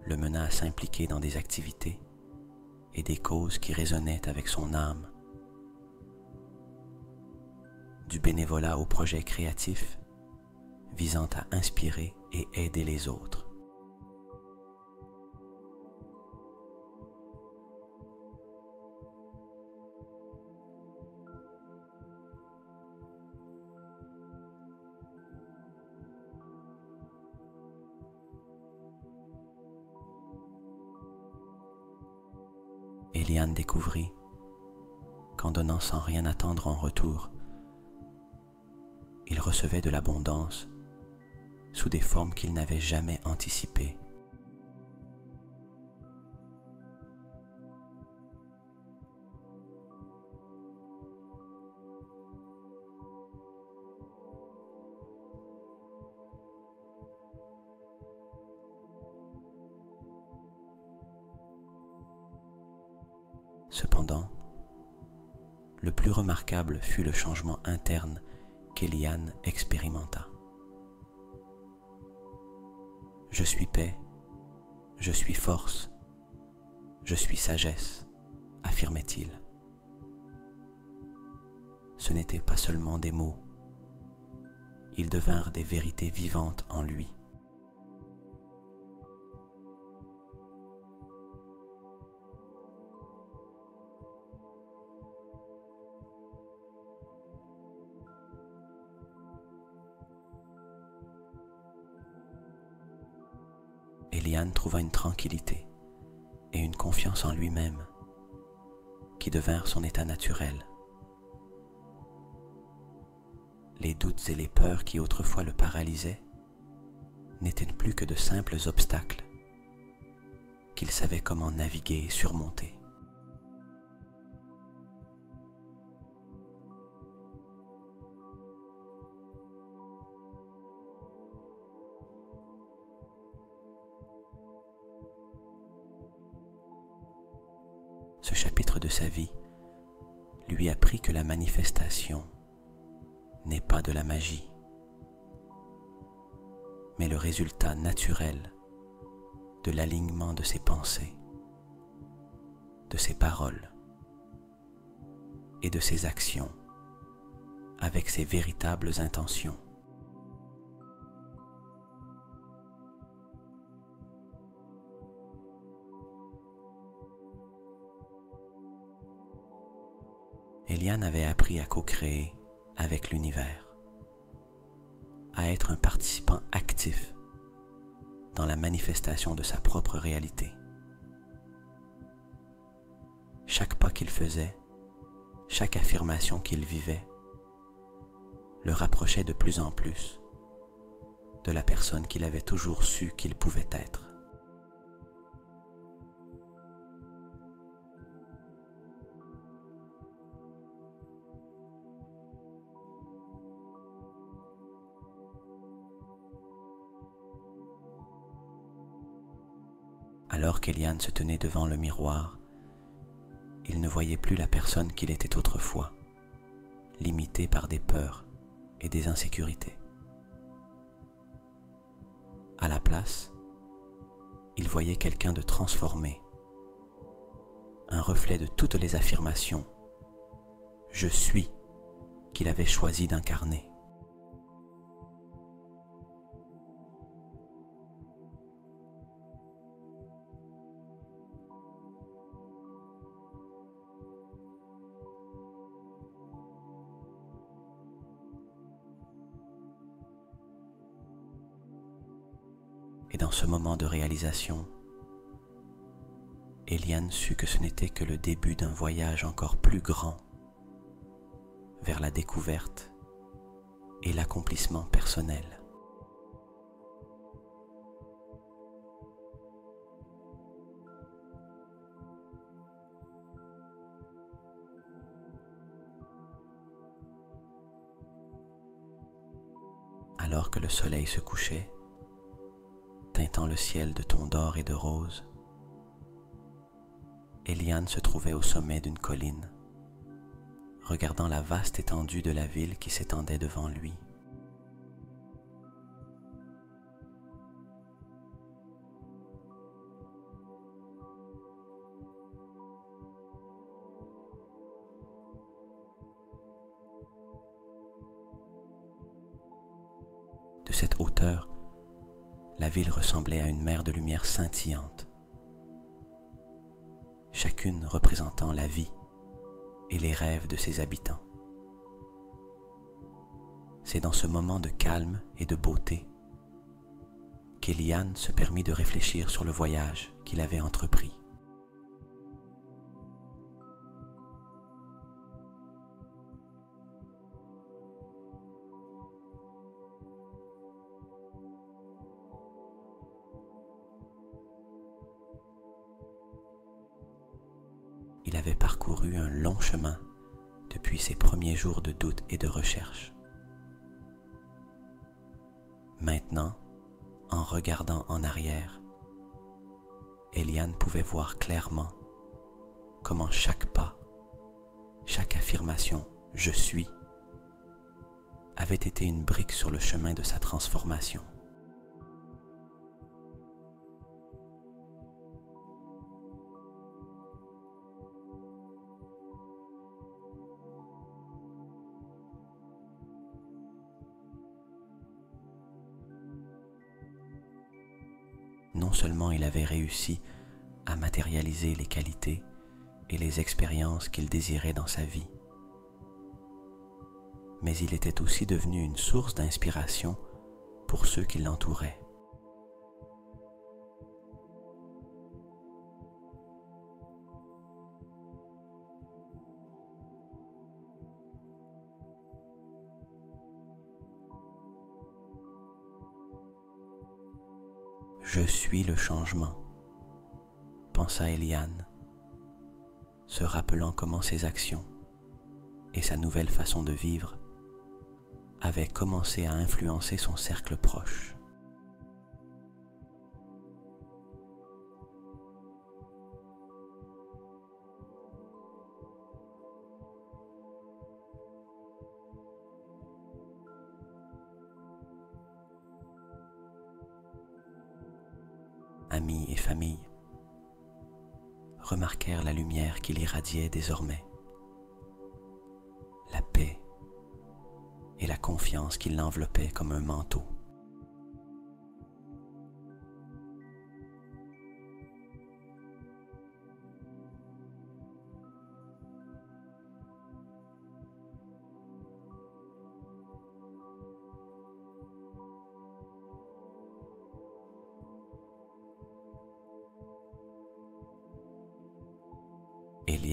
le mena à s'impliquer dans des activités et des causes qui résonnaient avec son âme. Du bénévolat aux projets créatifs visant à inspirer et aider les autres. Eliane découvrit qu'en donnant sans rien attendre en retour, il recevait de l'abondance sous des formes qu'il n'avait jamais anticipées. Cependant, le plus remarquable fut le changement interne qu'Eliane expérimenta. « Je suis paix, je suis force, je suis sagesse », affirmait-il. Ce n'étaient pas seulement des mots, ils devinrent des vérités vivantes en lui. Eliane trouva une tranquillité et une confiance en lui-même qui devinrent son état naturel. Les doutes et les peurs qui autrefois le paralysaient n'étaient plus que de simples obstacles qu'il savait comment naviguer et surmonter. Ce chapitre de sa vie lui apprit que la manifestation n'est pas de la magie, mais le résultat naturel de l'alignement de ses pensées, de ses paroles et de ses actions avec ses véritables intentions. Eliane avait appris à co-créer avec l'univers, à être un participant actif dans la manifestation de sa propre réalité. Chaque pas qu'il faisait, chaque affirmation qu'il vivait, le rapprochait de plus en plus de la personne qu'il avait toujours su qu'il pouvait être. Alors qu'Eliane se tenait devant le miroir, il ne voyait plus la personne qu'il était autrefois, limité par des peurs et des insécurités. À la place, il voyait quelqu'un de transformé, un reflet de toutes les affirmations « Je suis » qu'il avait choisi d'incarner. Et dans ce moment de réalisation, Eliane sut que ce n'était que le début d'un voyage encore plus grand vers la découverte et l'accomplissement personnel. Alors que le soleil se couchait, teintant le ciel de tons d'or et de rose, Eliane se trouvait au sommet d'une colline, regardant la vaste étendue de la ville qui s'étendait devant lui. De cette hauteur, la ville ressemblait à une mer de lumière scintillante, chacune représentant la vie et les rêves de ses habitants. C'est dans ce moment de calme et de beauté qu'Eliane se permit de réfléchir sur le voyage qu'il avait entrepris. Il avait parcouru un long chemin depuis ses premiers jours de doute et de recherche. Maintenant, en regardant en arrière, Eliane pouvait voir clairement comment chaque pas, chaque affirmation « je suis » avait été une brique sur le chemin de sa transformation. Non seulement il avait réussi à matérialiser les qualités et les expériences qu'il désirait dans sa vie, mais il était aussi devenu une source d'inspiration pour ceux qui l'entouraient. Je suis le changement, pensa Eliane, se rappelant comment ses actions et sa nouvelle façon de vivre avaient commencé à influencer son cercle proche. Amis et famille remarquèrent la lumière qu'il irradiait désormais, la paix et la confiance qui l'enveloppait comme un manteau.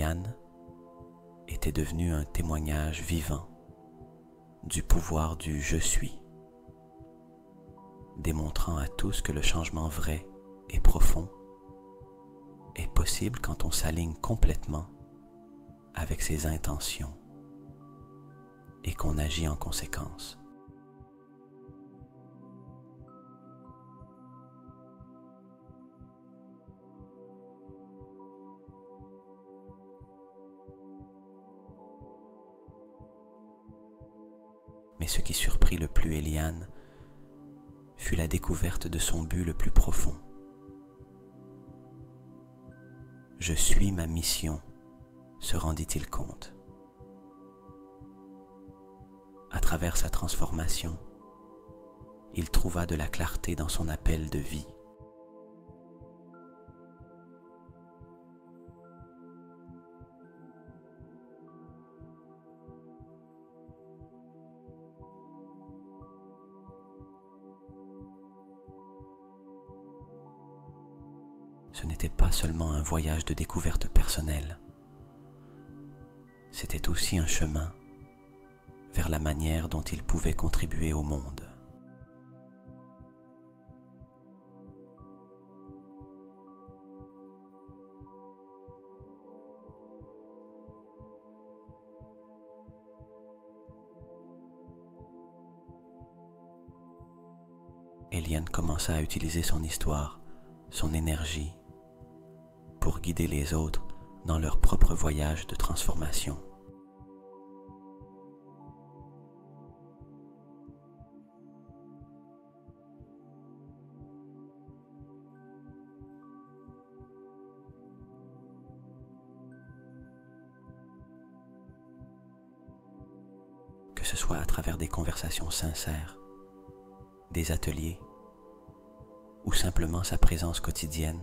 Eliane était devenu un témoignage vivant du pouvoir du je suis, démontrant à tous que le changement vrai et profond est possible quand on s'aligne complètement avec ses intentions et qu'on agit en conséquence. Mais ce qui surprit le plus Eliane fut la découverte de son but le plus profond. Je suis ma mission, se rendit-il compte. À travers sa transformation, il trouva de la clarté dans son appel de vie. Ce n'était pas seulement un voyage de découverte personnelle, c'était aussi un chemin vers la manière dont il pouvait contribuer au monde. Eliane commença à utiliser son histoire, son énergie, pour guider les autres dans leur propre voyage de transformation. Que ce soit à travers des conversations sincères, des ateliers, ou simplement sa présence quotidienne,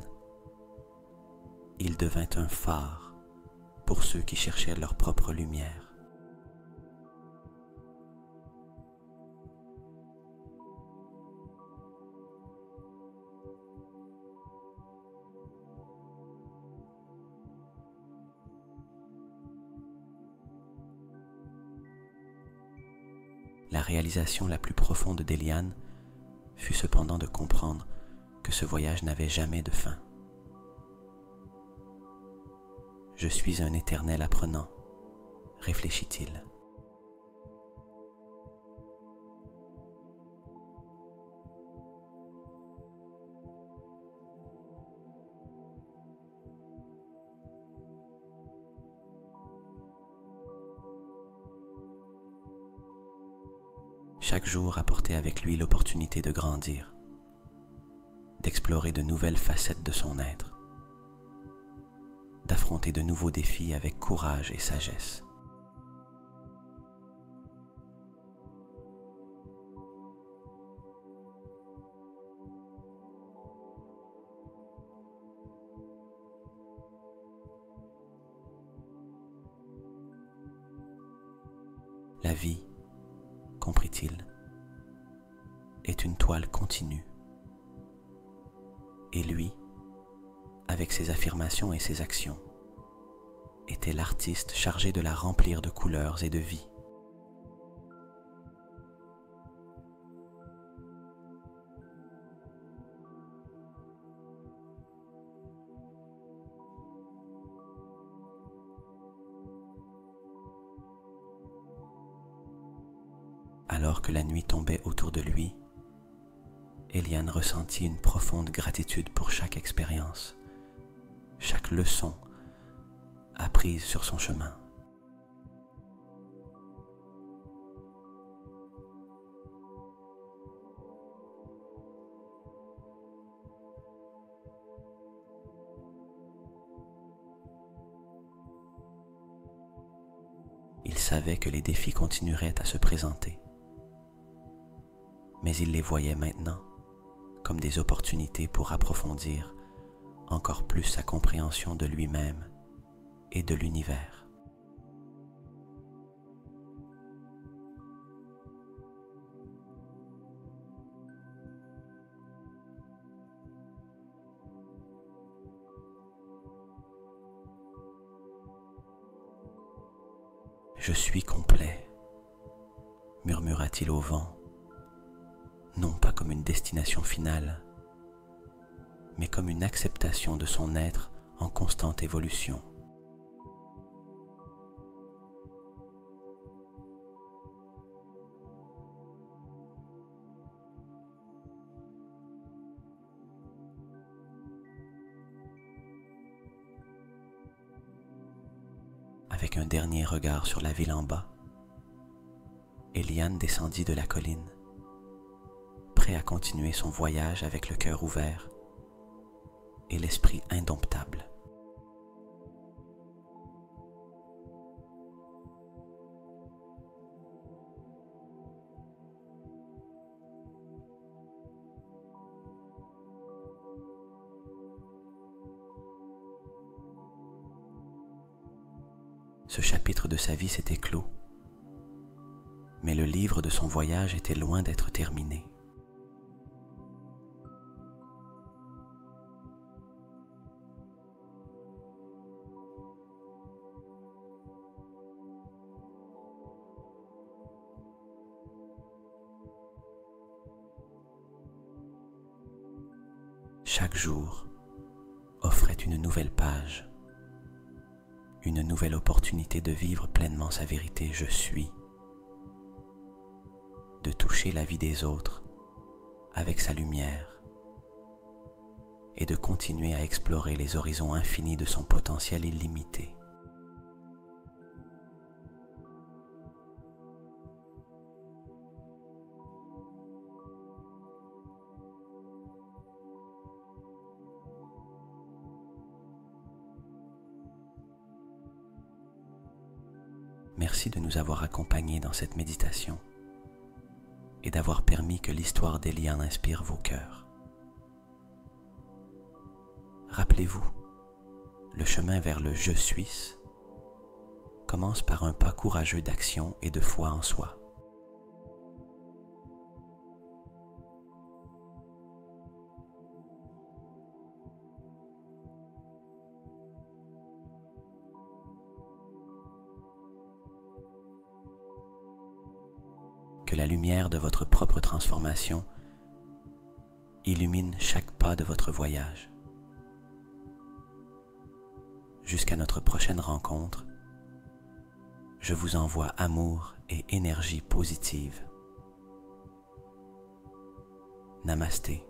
il devint un phare pour ceux qui cherchaient leur propre lumière. La réalisation la plus profonde d'Eliane fut cependant de comprendre que ce voyage n'avait jamais de fin. Je suis un éternel apprenant, réfléchit-il. Chaque jour apportait avec lui l'opportunité de grandir, d'explorer de nouvelles facettes de son être, d'affronter de nouveaux défis avec courage et sagesse. La vie, comprit-il, est une toile continue. Et lui, avec ses affirmations et ses actions, était l'artiste chargé de la remplir de couleurs et de vie. Alors que la nuit tombait autour de lui, Eliane ressentit une profonde gratitude pour chaque expérience, chaque leçon apprise sur son chemin. Il savait que les défis continueraient à se présenter, mais il les voyait maintenant comme des opportunités pour approfondir encore plus sa compréhension de lui-même et de l'univers. Je suis complet, murmura-t-il au vent, non pas comme une destination finale, mais comme une acceptation de son être en constante évolution. Avec un dernier regard sur la ville en bas, Eliane descendit de la colline, prêt à continuer son voyage avec le cœur ouvert et l'esprit indomptable. Ce chapitre de sa vie s'était clos, mais le livre de son voyage était loin d'être terminé. Chaque jour offrait une nouvelle page, une nouvelle opportunité de vivre pleinement sa vérité « Je suis », de toucher la vie des autres avec sa lumière et de continuer à explorer les horizons infinis de son potentiel illimité. Merci de nous avoir accompagnés dans cette méditation et d'avoir permis que l'histoire d'Eliane inspire vos cœurs. Rappelez-vous, le chemin vers le « je suis » commence par un pas courageux d'action et de foi en soi. Que la lumière de votre propre transformation illumine chaque pas de votre voyage. Jusqu'à notre prochaine rencontre, je vous envoie amour et énergie positive. Namasté.